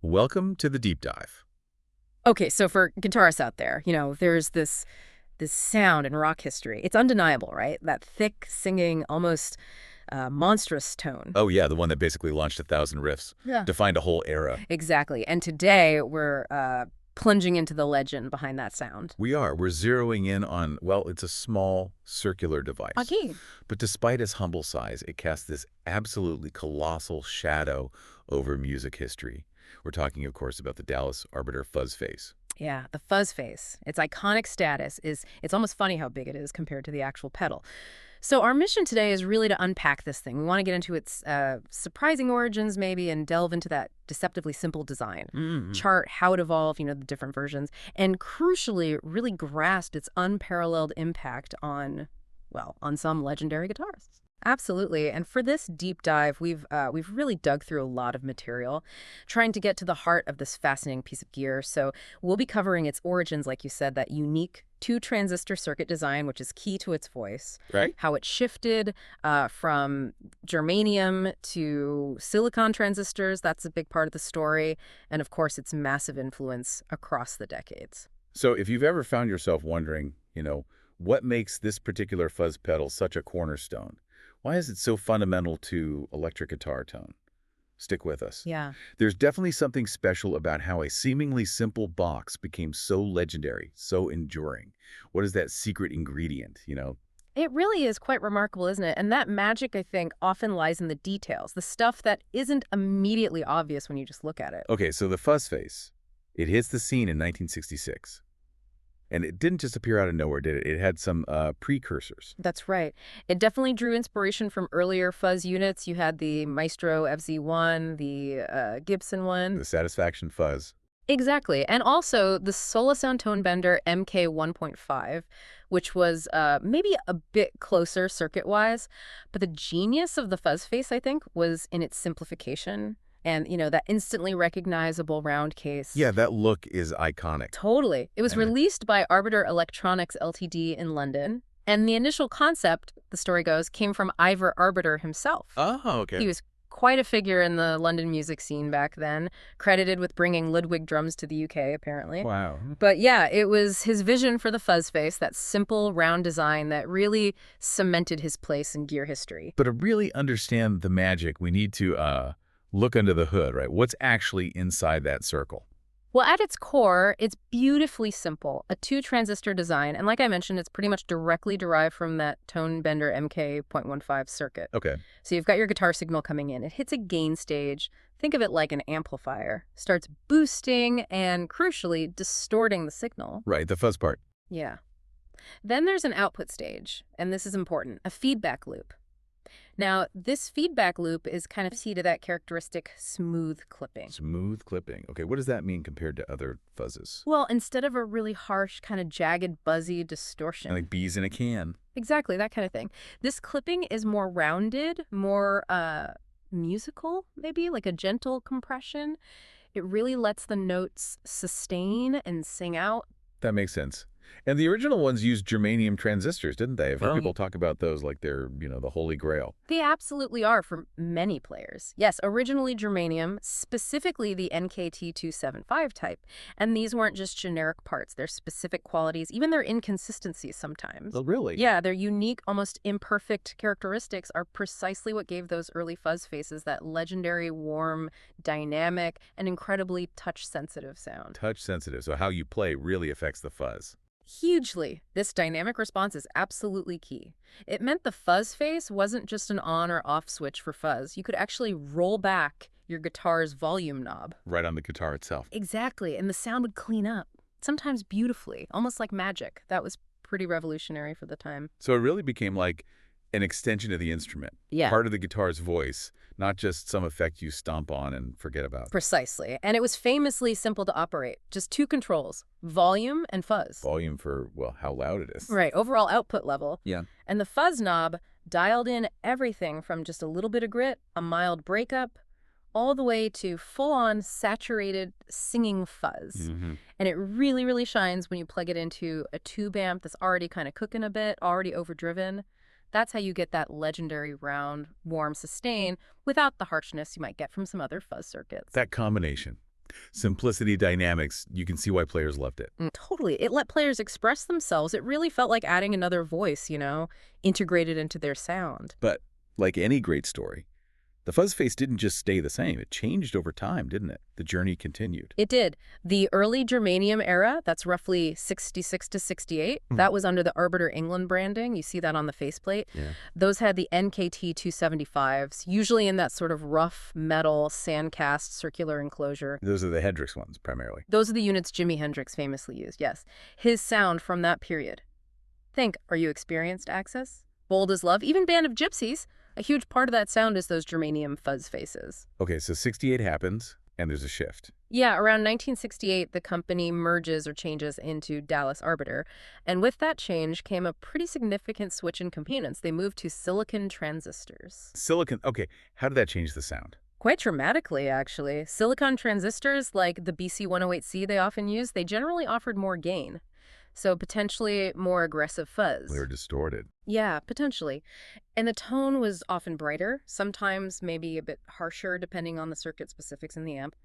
Welcome to the deep dive. Okay, so for guitarists out there, there's this sound in rock history. It's undeniable, right? That thick, singing, almost monstrous tone. Oh yeah, the one that basically launched 1,000 riffs, Yeah. defined a whole era. Exactly. And today we're plunging into the legend behind that sound. We're zeroing in on, well, it's a small circular device. Okay. But despite its humble size, it casts this absolutely colossal shadow over music history. We're talking, of course, about the Dallas Arbiter Fuzz Face. Yeah, the Fuzz Face. Its iconic status is it's almost funny how big it is compared to the actual pedal. So our mission today is really to unpack this thing. We want to get into its surprising origins maybe and delve into that deceptively simple design. Chart how it evolved, the different versions, and crucially really grasp its unparalleled impact on, well, on some legendary guitarists. Absolutely. And for this deep dive, we've really dug through a lot of material, trying to get to the heart of this fascinating piece of gear. So we'll be covering its origins, like you said, that unique two-transistor circuit design, which is key to its voice, Right? how it shifted from germanium to silicon transistors. That's a big part of the story. And of course, its massive influence across the decades. So if you've ever found yourself wondering, what makes this particular fuzz pedal such a cornerstone? Why is it so fundamental to electric guitar tone? Stick with us. Yeah. There's definitely something special about how a seemingly simple box became so legendary, so enduring. What is that secret ingredient? It really is quite remarkable, isn't it? And that magic, I think, often lies in the details, the stuff that isn't immediately obvious when you just look at it. Okay, so the Fuzz Face, it hits the scene in 1966. And it didn't just appear out of nowhere, did it? It had some precursors. That's right. It definitely drew inspiration from earlier fuzz units. You had the Maestro FZ1, the Gibson one. The Satisfaction Fuzz. Exactly. And also the Solosound Tone Bender MK 1.5, which was maybe a bit closer circuit-wise. But the genius of the Fuzz Face, I think, was in its simplification. And, that instantly recognizable round case. Yeah, that look is iconic. Totally. It was Yeah. released by Arbiter Electronics Ltd. In London. And the initial concept, the story goes, came from Ivor Arbiter himself. Oh, okay. He was quite a figure in the London music scene back then, credited with bringing Ludwig drums to the UK, apparently. Wow. But yeah, it was his vision for the Fuzz Face, that simple, round design that really cemented his place in gear history. But to really understand the magic, we need to look under the hood, right? What's actually inside that circle? Well, at its core, it's beautifully simple, a two-transistor design. And like I mentioned, it's pretty much directly derived from that Tone Bender MK.15 circuit. Okay. So you've got your guitar signal coming in. It hits a gain stage. Think of it like an amplifier. Starts boosting and, crucially, distorting the signal. Right, the fuzz part. Yeah. Then there's an output stage, and this is important, a feedback loop. Now, this feedback loop is kind of key to that characteristic smooth clipping. Smooth clipping. Okay, what does that mean compared to other fuzzes? Well, instead of a really harsh, kind of jagged, buzzy distortion. Like bees in a can. Exactly, that kind of thing. This clipping is more rounded, more musical, maybe, like a gentle compression. It really lets the notes sustain and sing out. That makes sense. And the original ones used germanium transistors, didn't they? I've heard people talk about those like they're, the holy grail. They absolutely are for many players. Yes, originally germanium, specifically the NKT275 type. And these weren't just generic parts. They're specific qualities, even their inconsistencies sometimes. Oh, really? Yeah, their unique, almost imperfect characteristics are precisely what gave those early fuzz faces that legendary, warm, dynamic, and incredibly touch-sensitive sound. Touch sensitive, so how you play really affects the fuzz. Hugely. This dynamic response is absolutely key. It meant the fuzz face wasn't just an on or off switch for fuzz. You could actually roll back your guitar's volume knob. Right on the guitar itself. Exactly, and the sound would clean up, sometimes beautifully, almost like magic. That was pretty revolutionary for the time. So it really became like an extension of the instrument. Yeah. Part of the guitar's voice, not just some effect you stomp on and forget about. Precisely. And it was famously simple to operate. Just two controls, volume and fuzz. Volume for, well, how loud it is. Right, overall output level. Yeah. And the fuzz knob dialed in everything from just a little bit of grit, a mild breakup, all the way to full-on saturated singing fuzz. And it really, really shines when you plug it into a tube amp that's already kind of cooking a bit, already overdriven. That's how you get that legendary round, warm sustain without the harshness you might get from some other fuzz circuits. That combination, Simplicity dynamics, you can see why players loved it. Totally. It let players express themselves. It really felt like adding another voice, integrated into their sound. But like any great story, the Fuzz Face didn't just stay the same. It changed over time, didn't it? The journey continued. It did. The early germanium era, that's roughly 66 to 68, that was under the Arbiter England branding. You see that on the faceplate. Yeah. Those had the NKT 275s, usually in that sort of rough metal sandcast circular enclosure. Those are the Hendrix ones, primarily. Those are the units Jimi Hendrix famously used, yes. His sound from that period. Think, Are You Experienced Access? Bold as Love, even Band of Gypsies. A huge part of that sound is those germanium fuzz faces. Okay, so 68 happens, and there's a shift. Yeah, around 1968, the company merges or changes into Dallas Arbiter. And with that change came a pretty significant switch in components. They moved to silicon transistors. Silicon, okay, how did that change the sound? Quite dramatically, actually. Silicon transistors, like the BC108C they often use, they generally offered more gain. So potentially more aggressive fuzz. They were distorted. Yeah, potentially. And the tone was often brighter, sometimes maybe a bit harsher depending on the circuit specifics in the amp.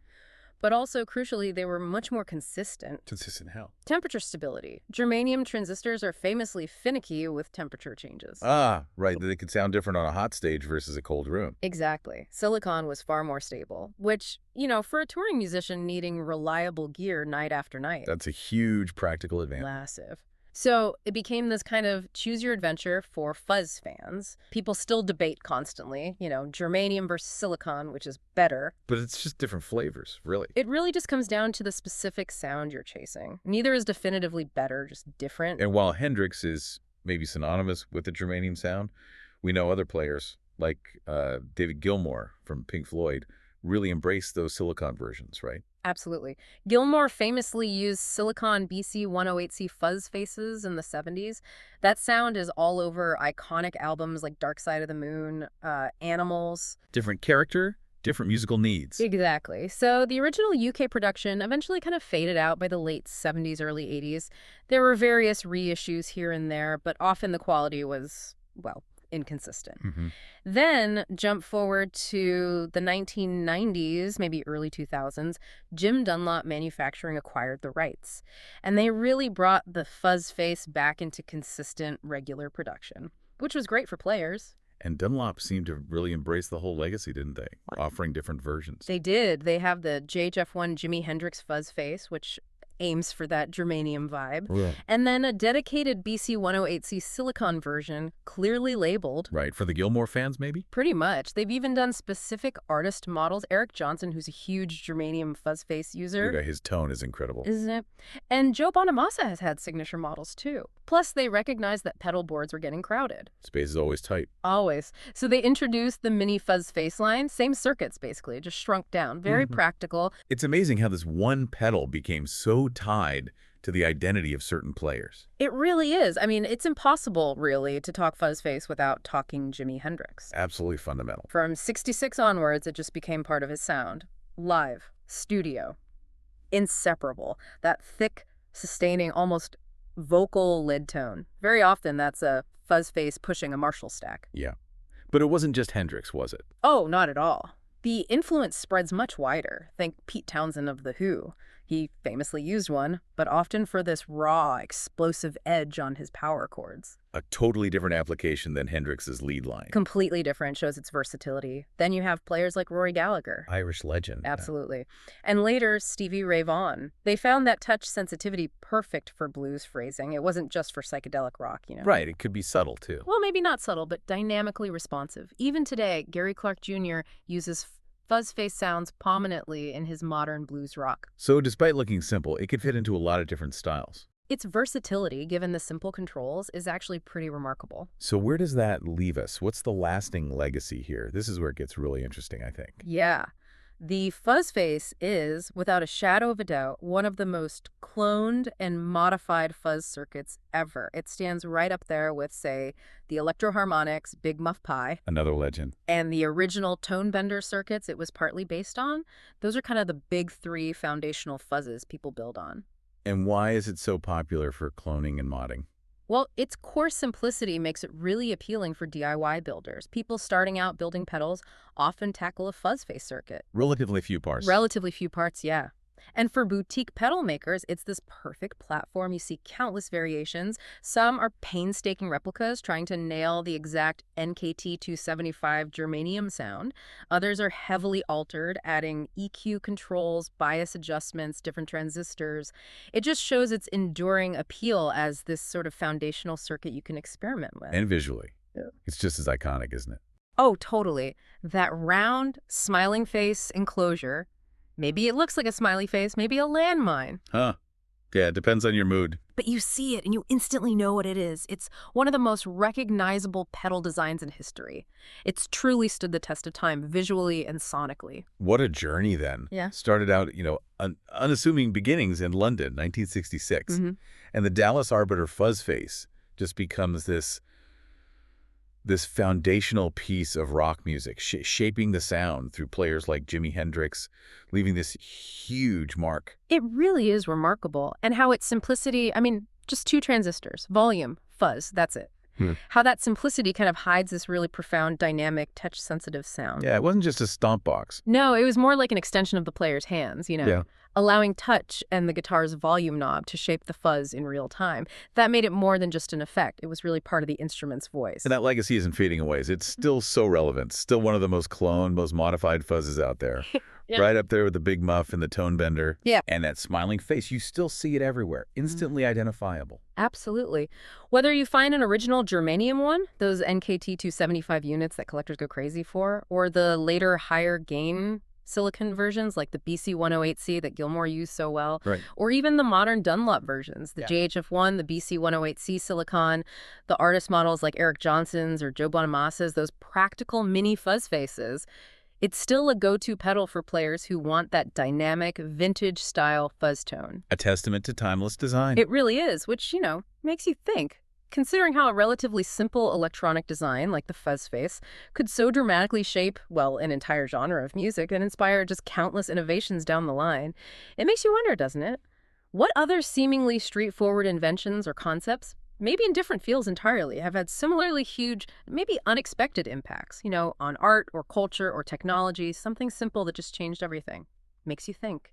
But also, crucially, they were much more consistent. Consistent how? Temperature stability. Germanium transistors are famously finicky with temperature changes. Ah, right. They could sound different on a hot stage versus a cold room. Exactly. Silicon was far more stable, which, for a touring musician needing reliable gear night after night. That's a huge practical advantage. Massive. So it became this kind of choose your adventure for fuzz fans. People still debate constantly, germanium versus silicon, which is better. But it's just different flavors, really. It really just comes down to the specific sound you're chasing. Neither is definitively better, just different. And while Hendrix is maybe synonymous with the germanium sound, we know other players, like David Gilmour from Pink Floyd, really embraced those silicon versions, right? Absolutely. Gilmour famously used silicon BC108C fuzz faces in the 70s. That sound is all over iconic albums like Dark Side of the Moon, Animals. Different character, different musical needs. Exactly. So the original UK production eventually kind of faded out by the late 70s, early 80s. There were various reissues here and there, but often the quality was, inconsistent. Then jump forward to the 1990s, maybe early 2000s, Jim Dunlop Manufacturing acquired the rights. And they really brought the Fuzz Face back into consistent, regular production, which was great for players. And Dunlop seemed to really embrace the whole legacy, didn't they? Offering different versions. They did. They have the JHF1 Jimi Hendrix Fuzz Face, which aims for that germanium vibe. Yeah. And then a dedicated BC108C silicon version, clearly labeled. Right, for the Gilmour fans, maybe? Pretty much. They've even done specific artist models. Eric Johnson, who's a huge germanium fuzz face user. Okay, his tone is incredible. Isn't it? And Joe Bonamassa has had signature models, too. Plus, they recognized that pedal boards were getting crowded. Space is always tight. Always. So they introduced the mini fuzz face line. Same circuits, basically, just shrunk down. Very practical. It's amazing how this one pedal became so tied to the identity of certain players. It really is. I mean, it's impossible, really, to talk fuzz face without talking Jimi Hendrix. Absolutely fundamental. From 66 onwards, it just became part of his sound. Live. Studio. Inseparable. That thick, sustaining, almost vocal lid tone. Very often, that's a fuzz face pushing a Marshall stack. Yeah. But it wasn't just Hendrix, was it? Oh, not at all. The influence spreads much wider. Think Pete Townsend of The Who. He famously used one, but often for this raw, explosive edge on his power chords. A totally different application than Hendrix's lead line. Completely different, shows its versatility. Then you have players like Rory Gallagher. Irish legend. Absolutely. And later, Stevie Ray Vaughan. They found that touch sensitivity perfect for blues phrasing. It wasn't just for psychedelic rock, Right, it could be subtle, too. Well, maybe not subtle, but dynamically responsive. Even today, Gary Clark Jr. uses fuzz face sounds prominently in his modern blues rock. So despite looking simple, it could fit into a lot of different styles. Its versatility, given the simple controls, is actually pretty remarkable. So where does that leave us? What's the lasting legacy here? This is where it gets really interesting, I think. Yeah. The Fuzz Face is, without a shadow of a doubt, one of the most cloned and modified fuzz circuits ever. It stands right up there with, say, the Electro-Harmonix Big Muff Pi. Another legend. And the original tone bender circuits it was partly based on. Those are kind of the big three foundational fuzzes people build on. And why is it so popular for cloning and modding? Well, its core simplicity makes it really appealing for DIY builders. People starting out building pedals often tackle a fuzz face circuit. Relatively few parts. Relatively few parts, yeah. And for boutique pedal makers, it's this perfect platform. You see countless variations. Some are painstaking replicas trying to nail the exact NKT 275 germanium sound. Others are heavily altered, adding EQ controls, bias adjustments, different transistors. It just shows its enduring appeal as this sort of foundational circuit you can experiment with. And visually. Yeah. It's just as iconic, isn't it? Oh, totally. That round, smiling face enclosure. Maybe it looks like a smiley face, maybe a landmine. Huh. Yeah, it depends on your mood. But you see it and you instantly know what it is. It's one of the most recognizable pedal designs in history. It's truly stood the test of time, visually and sonically. What a journey then. Yeah. Started out, unassuming beginnings in London, 1966. Mm-hmm. And the Dallas Arbiter Fuzz Face just becomes this foundational piece of rock music, shaping the sound through players like Jimi Hendrix, leaving this huge mark. It really is remarkable. And how its simplicity, I mean, just two transistors, volume, fuzz, that's it. How that simplicity kind of hides this really profound, dynamic, touch-sensitive sound. Yeah, it wasn't just a stomp box. No, it was more like an extension of the player's hands, Yeah. allowing touch and the guitar's volume knob to shape the fuzz in real time. That made it more than just an effect. It was really part of the instrument's voice. And that legacy isn't fading away. It's still so relevant. Still one of the most cloned, most modified fuzzes out there. Yeah. Right up there with the big muff and the tone bender. Yeah. And that smiling face. You still see it everywhere. Instantly identifiable. Absolutely. Whether you find an original germanium one, those NKT 275 units that collectors go crazy for, or the later higher gain silicon versions like the BC108C that Gilmore used so well, Right. or even the modern Dunlop versions, the Yeah. JHF1, the BC108C silicon, the artist models like Eric Johnson's or Joe Bonamassa's, those practical mini fuzz faces, it's still a go-to pedal for players who want that dynamic, vintage-style fuzz tone. A testament to timeless design. It really is, which, makes you think. Considering how a relatively simple electronic design like the Fuzz Face could so dramatically shape, well, an entire genre of music and inspire just countless innovations down the line, it makes you wonder, doesn't it? What other seemingly straightforward inventions or concepts, maybe in different fields entirely, have had similarly huge, maybe unexpected impacts, on art or culture or technology, something simple that just changed everything? Makes you think.